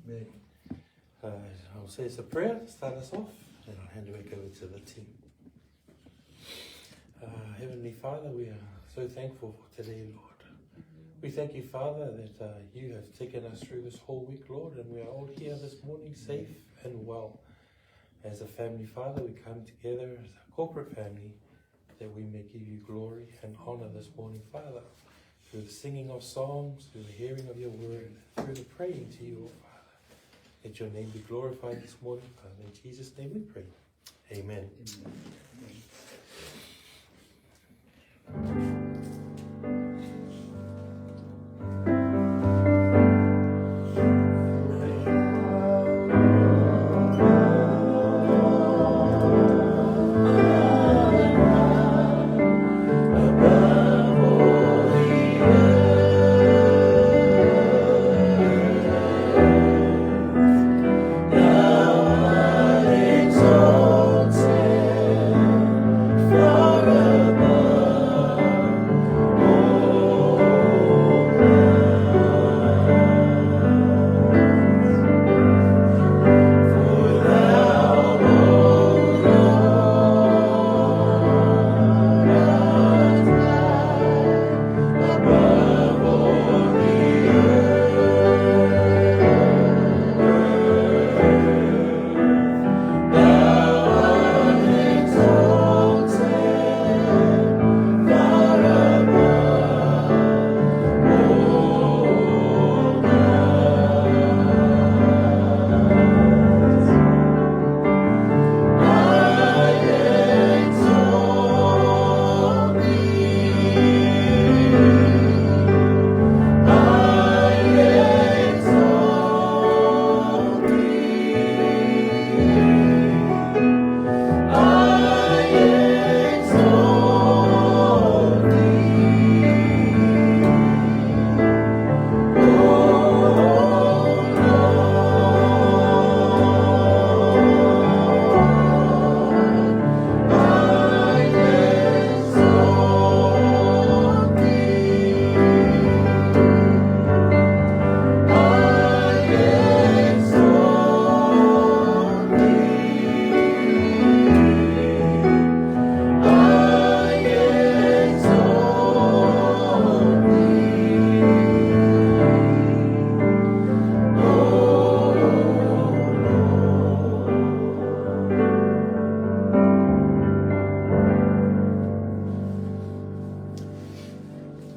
Amen. I'll say it's a prayer to start us off, and I'll hand it back over to the team. Heavenly Father, we are so thankful for today, Lord. We thank you, Father, that you have taken us through this whole week, Lord, and we are all here this morning safe and well. As a family, Father, we come together as a corporate family that we may give you glory and honor this morning, Father, through the singing of songs, through the hearing of your word, through the praying to you, Father. Let your name be glorified this morning, Father. In Jesus' name we pray. Amen.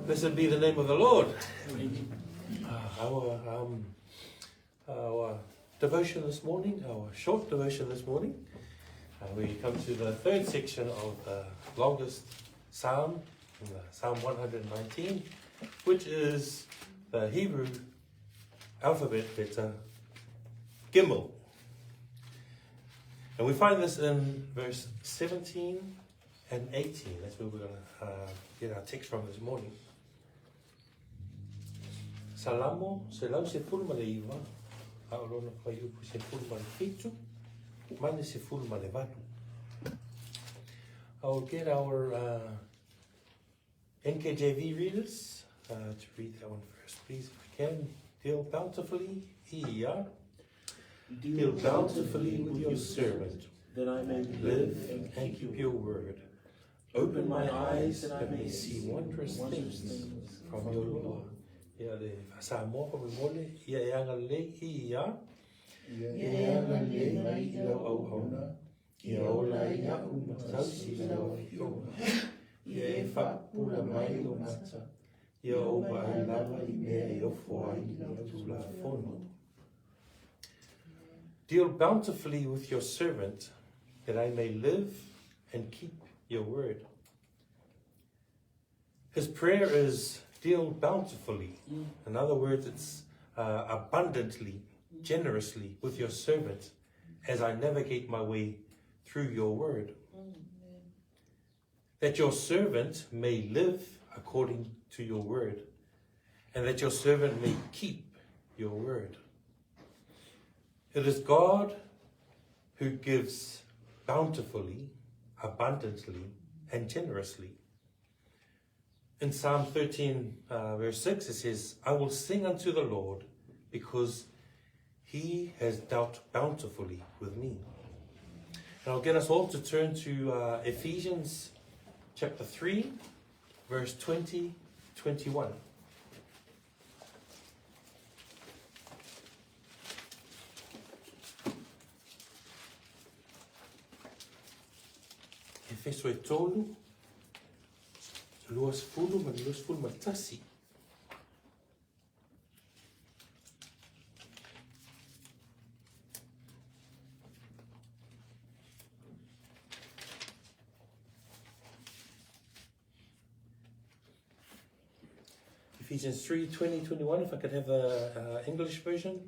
Blessed be the name of the Lord. Our devotion this morning, our short devotion this morning, we come to the third section of the longest psalm, Psalm 119, which is the Hebrew alphabet letter Gimel. And we find this in verse 17 and 18. That's where we're going to get our text from this morning. Salamo, se lau se fulma le iwa, aolona whaiupu se fulma le fitu, mane se fulma le vatu. I'll get our NKJV readers to read that one first, please, if we can. Deal bountifully, Iya. Deal bountifully with your servant, that I may live and keep your word. Open my eyes that I may see wondrous things from your law. Ia le Samoan ko mole ia anga le ia anga le mai ila au hona ia ola ia umatausi ila fiona ia fa pula mai o mata ia oba ai lava I mea I ofo ai I tula fono. Deal bountifully with your servant, that I may live and keep your word. His prayer is deal bountifully. In other words, it's abundantly, generously with your servant as I navigate my way through your word. That your servant may live according to your word, and that your servant may keep your word. It is God who gives bountifully, abundantly, and generously. In Psalm 13, verse 6, it says, I will sing unto the Lord, because he has dealt bountifully with me. And I'll get us all to turn to Ephesians chapter 3, verse 20-21. Efeso e tolu, luas fulu matasi. Ephesians 3, 20-21, if I could have a English version.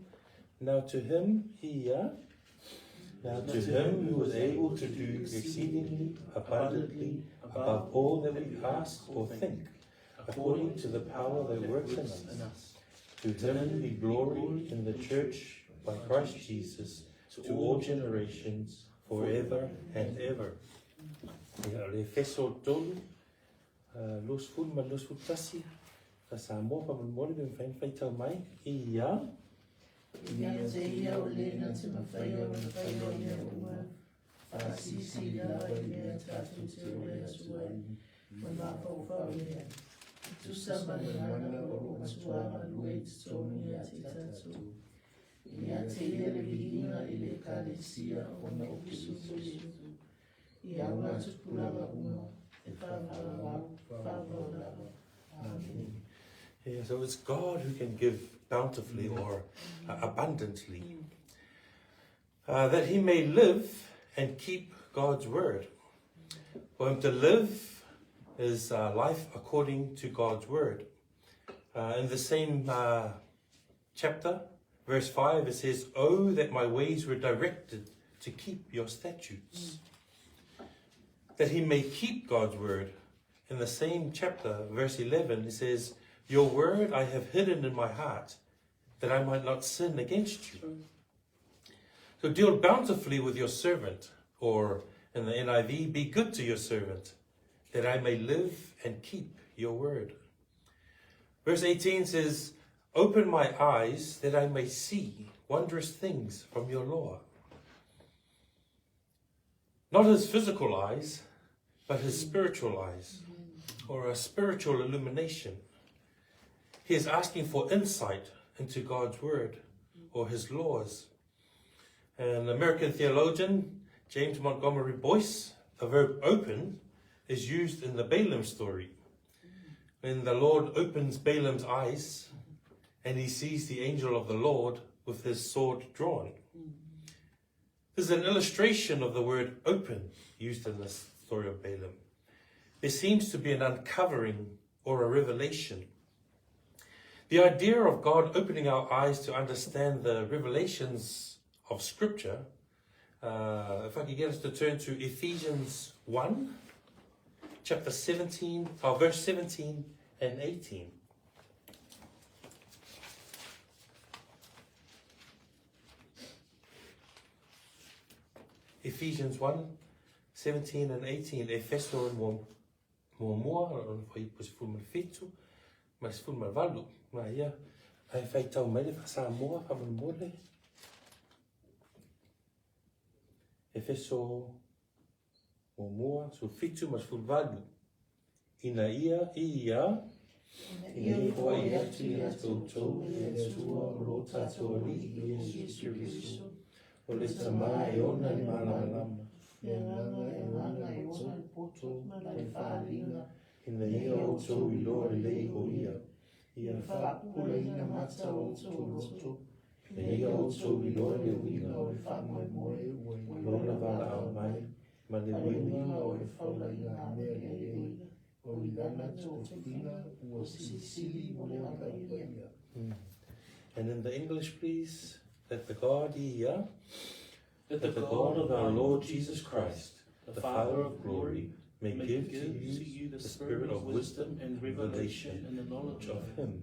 Now to him, now to him who is able to do exceedingly abundantly above all that we ask or think, according to the power that works in us. To him be glory in the church by Christ Jesus to all generations, forever and ever. Efeso tolu, los futasi, Samoan pamamori ben fai tau mai, ia. Ia te ia o lena te mawhai o ia ua. Whasisi ia i mea tātou te o lea tuai. Ma mapau whau lea. Tu samani mana o atua lue te tonu ia te tātou. Ia te ia le vihinga i le kālesia o na ukisu tuisu. Ia ua tupulanga uma. E whawau lava. Amen. Yeah, so it's God who can give bountifully or abundantly. That he may live and keep God's word. For him to live is life according to God's word. In the same chapter, verse 5, it says, "Oh, that my ways were directed to keep your statutes." That he may keep God's word. In the same chapter, verse 11, it says, "Your word I have hidden in my heart, that I might not sin against you." So deal bountifully with your servant, or in the NIV, be good to your servant, that I may live and keep your word. Verse 18 says, "Open my eyes that I may see wondrous things from your law." Not his physical eyes, but his spiritual eyes, or a spiritual illumination. He is asking for insight into God's word or his laws. An American theologian, James Montgomery Boyce, the verb open is used in the Balaam story. When the Lord opens Balaam's eyes and he sees the angel of the Lord with his sword drawn. This is an illustration of the word open used in this story of Balaam. There seems to be an uncovering or a revelation. The idea of God opening our eyes to understand the revelations of Scripture, if I could get us to turn to Ephesians 1, chapter 17, verse 17 and 18. Ephesians 1, 17 and 18. Efeso mo mua, foi fulma fetu, mas fulma valu. Ma ia, ai fai tau mai le Samoa pamamole. Efeso mo mua, so fetu mas fulma valu. Ina ia, ina hoa ia tia tautou, e tua lo tātou ali, Jesu Christo. O le tama e ona ni malama. Ina ia o tau I loa lei o ia. Ia whakapula ina mata o tau roto. Ina ia o tau I loa le wina o le whamoe moe. Lona wala au mai. Ma le wina o le whaula ina mea le wina. O I lana tau whina ua sisili mo le haka ia. And in the English, please, that the God that the God of our Lord Jesus Christ, the Father of glory, may give to you the spirit of wisdom and revelation in the knowledge of him,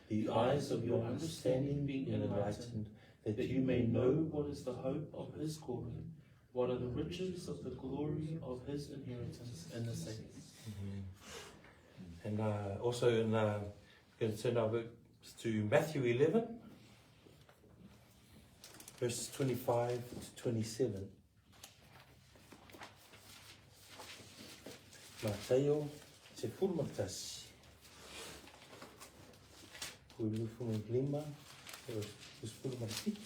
the eyes of your understanding being enlightened, that you may know what is the hope of his calling, what are the riches of the glory of his inheritance in the saints. And also in, going to turn our books to Matthew 11. verses 25 to 27. Mateo se fulmatasi. Ulu fumaglima, os fulmati.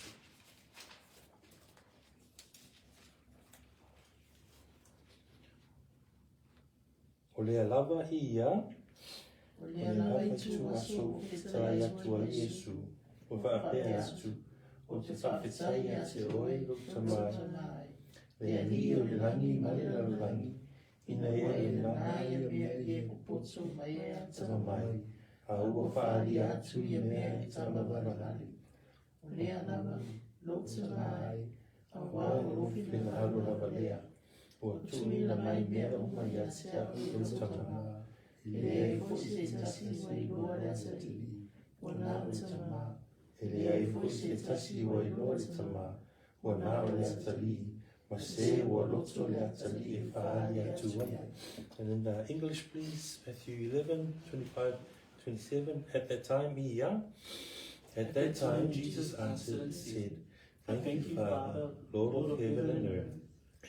O lea lava ia, O lea lava i tu aso, e tai atu a Iesu, o whaapea atu, o te whawhetai a te oe lo tamai. Lea ni o le langi male la langi, ina e na nai a mea i e kupoto mai e atama mai, a ua whaari atu i a mea i tama warahari. O lea lava, lo tamai, a wā o whina Alo lava lea, o tui la mai mea o mai a se te a au lo tama. e fosi te tasi wai loa le atari, o nā o tama, Ele ai fosi e tasi o e loa le tama, o nā o le atali, ma se o loto le atali e whaari atu ai. And in the English, please, Matthew 11, 25, 27. At that time, At that time, Jesus answered and said, Thank you, Father, Lord of heaven and earth,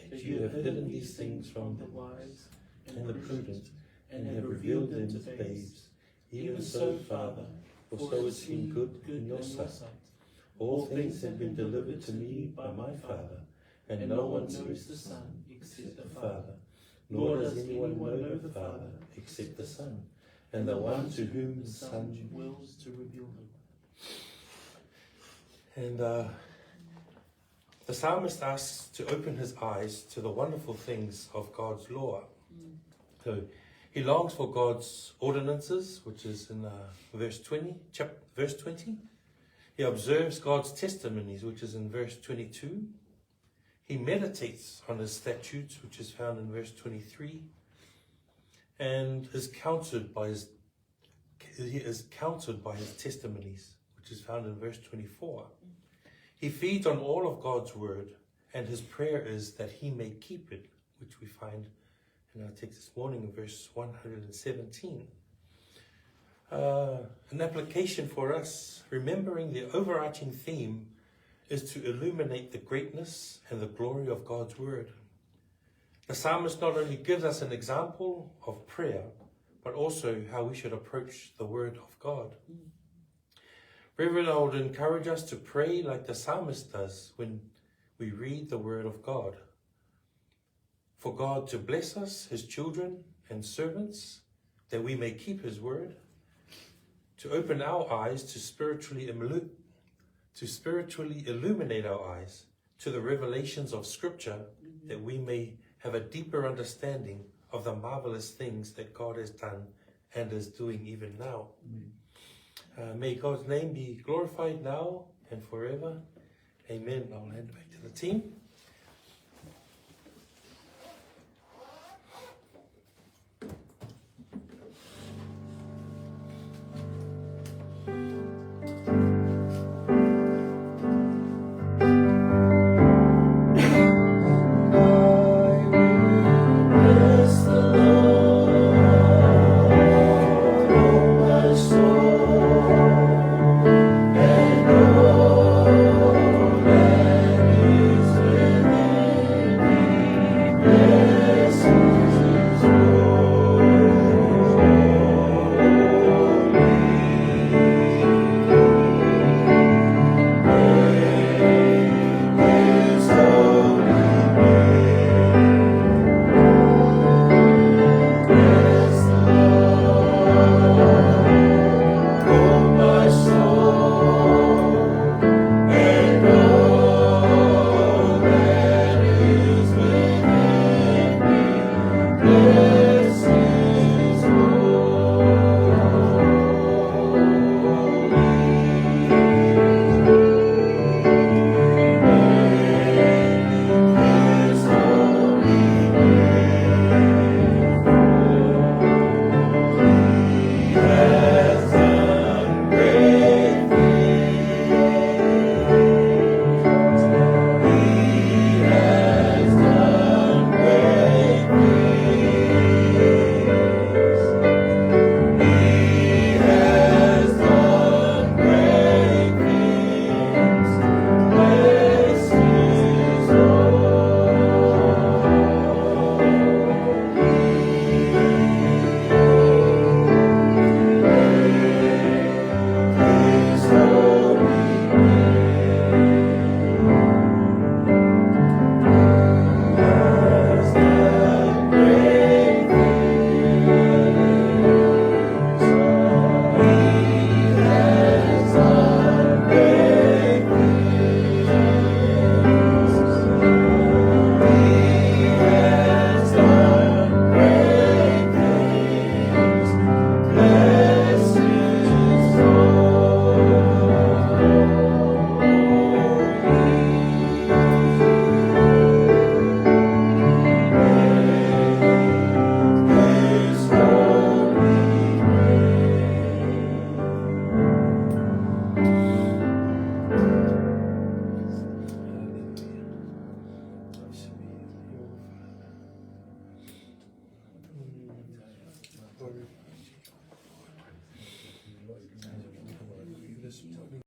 that you have hidden these things from the wise and the prudent, and have revealed them to babes. Even so, Father, for so it seemed good in your sight. All things have been delivered to me by my Father, and no one knows the Son except the Father, nor does anyone know the Father except the Son, and the one to whom the Son wills to reveal him. And the psalmist asks to open his eyes to the wonderful things of God's law. So he longs for God's ordinances, which is in verse 20. He observes God's testimonies, which is in verse 22. He meditates on his statutes, which is found in verse 23, and is counted by his testimonies, which is found in verse 24. He feeds on all of God's word, and his prayer is that he may keep it, which we find in our text this morning in verse 117. An application for us, remembering the overarching theme is to illuminate the greatness and the glory of God's word. The psalmist not only gives us an example of prayer, but also how we should approach the word of God. Brethren, I would encourage us to pray like the psalmist does when we read the word of God. For God to bless us, his children and servants, that we may keep his word, to open our eyes to spiritually illuminate our eyes to the revelations of Scripture, that we may have a deeper understanding of the marvelous things that God has done and is doing even now. May God's name be glorified now and forever. Amen. I'll hand it back to the team.